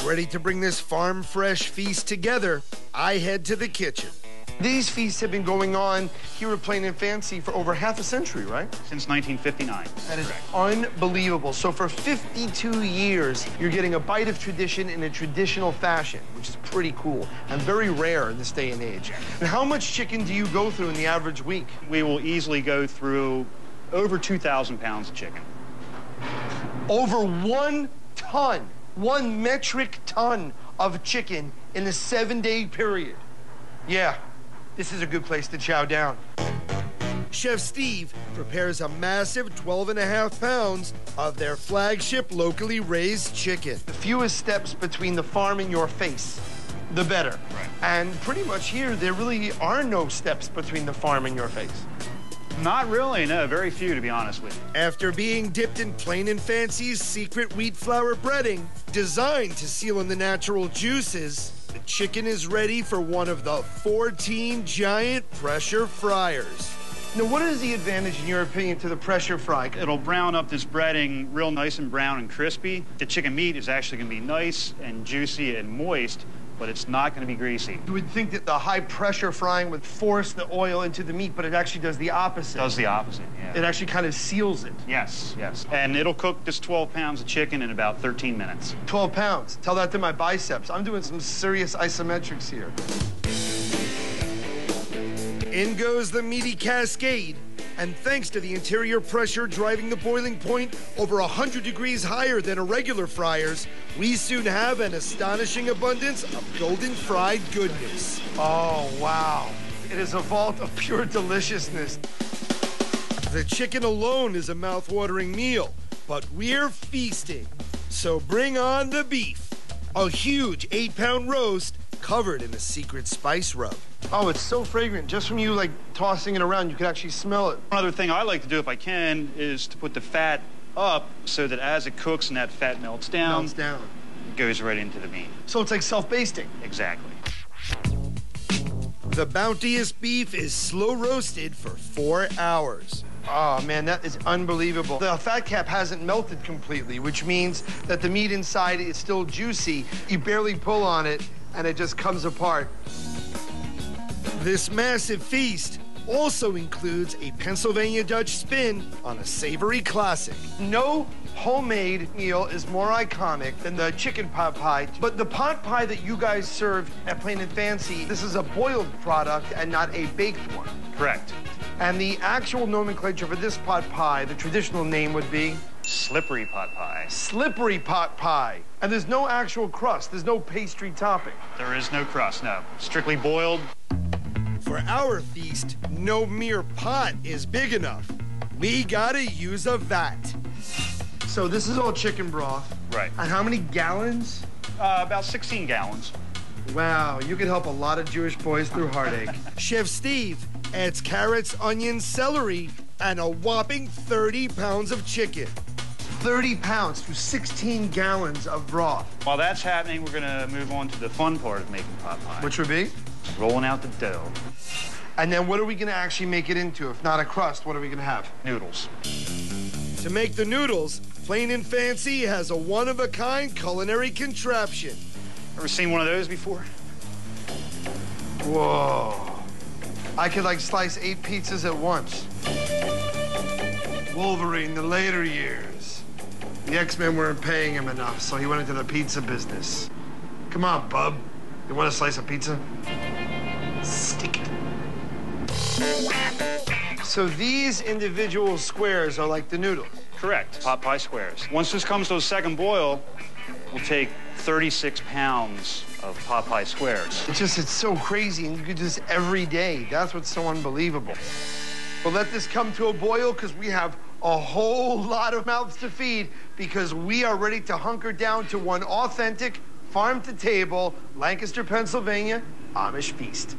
Ready to bring this farm fresh feast together, I head to the kitchen. These feasts have been going on here at Plain and Fancy for over half a century, right? Since 1959. That is unbelievable. So for 52 years, you're getting a bite of tradition in a traditional fashion, which is pretty cool and very rare in this day and age. And how much chicken do you go through in the average week? We will easily go through over 2,000 pounds of chicken. Over 1 ton, 1 metric ton of chicken in a 7-day period. Yeah. This is a good place to chow down. Chef Steve prepares a massive 12.5 pounds of their flagship locally raised chicken. The fewest steps between the farm and your face, the better. Right. And pretty much here, there really are no steps between the farm and your face. Not really, no, very few, to be honest with you. After being dipped in Plain and Fancy's secret wheat flour breading, designed to seal in the natural juices, the chicken is ready for one of the 14 giant pressure fryers. Now, what is the advantage, in your opinion, to the pressure fry? It'll brown up this breading real nice and brown and crispy. The chicken meat is actually going to be nice and juicy and moist, but it's not going to be greasy. You would think that the high pressure frying would force the oil into the meat, but it actually does the opposite. Does the opposite, yeah. It actually kind of seals it. Yes, yes. And it'll cook this 12 pounds of chicken in about 13 minutes. 12 pounds. Tell that to my biceps. I'm doing some serious isometrics here. In goes the meaty cascade, and thanks to the interior pressure driving the boiling point over 100 degrees higher than a regular fryer's, we soon have an astonishing abundance of golden fried goodness. Oh, wow. It is a vault of pure deliciousness. The chicken alone is a mouth-watering meal, but we're feasting. So bring on the beef. A huge 8-pound roast covered in a secret spice rub. Oh, it's so fragrant. Just from you, like, tossing it around, you can actually smell it. One other thing I like to do, if I can, is to put the fat up so that as it cooks and that fat melts down, it goes right into the meat. So it's like self-basting. Exactly. The bounteous beef is slow roasted for 4 hours. Oh, man, that is unbelievable. The fat cap hasn't melted completely, which means that the meat inside is still juicy. You barely pull on it, and it just comes apart. This massive feast also includes a Pennsylvania Dutch spin on a savory classic. No homemade meal is more iconic than the chicken pot pie, but the pot pie that you guys serve at Plain and Fancy, this is a boiled product and not a baked one. Correct. And the actual nomenclature for this pot pie, the traditional name would be? Slippery pot pie. Slippery pot pie. And there's no actual crust, there's no pastry topping. There is no crust, no. Strictly boiled. For our feast, no mere pot is big enough. We gotta use a vat. So this is all chicken broth. Right. And how many gallons? About 16 gallons. Wow, you could help a lot of Jewish boys through heartache. Chef Steve adds carrots, onions, celery, and a whopping 30 pounds of chicken. 30 pounds to 16 gallons of broth. While that's happening, we're gonna move on to the fun part of making pot pie. Which would be? Rolling out the dough. And then what are we gonna actually make it into? If not a crust, what are we gonna have? Noodles. To make the noodles, Plain and Fancy has a one-of-a-kind culinary contraption. Ever seen one of those before? Whoa. I could, like, slice 8 pizzas at once. Wolverine, the later years. The X-Men weren't paying him enough, so he went into the pizza business. Come on, bub. You want a slice of pizza? Stick it. So these individual squares are like the noodles? Correct. Pot pie squares. Once this comes to a second boil, we'll take 36 pounds of pot pie squares. It's so crazy, and you could do this every day. That's what's so unbelievable. But let this come to a boil, because we have a whole lot of mouths to feed, because we are ready to hunker down to one authentic, farm-to-table, Lancaster, Pennsylvania, Amish feast.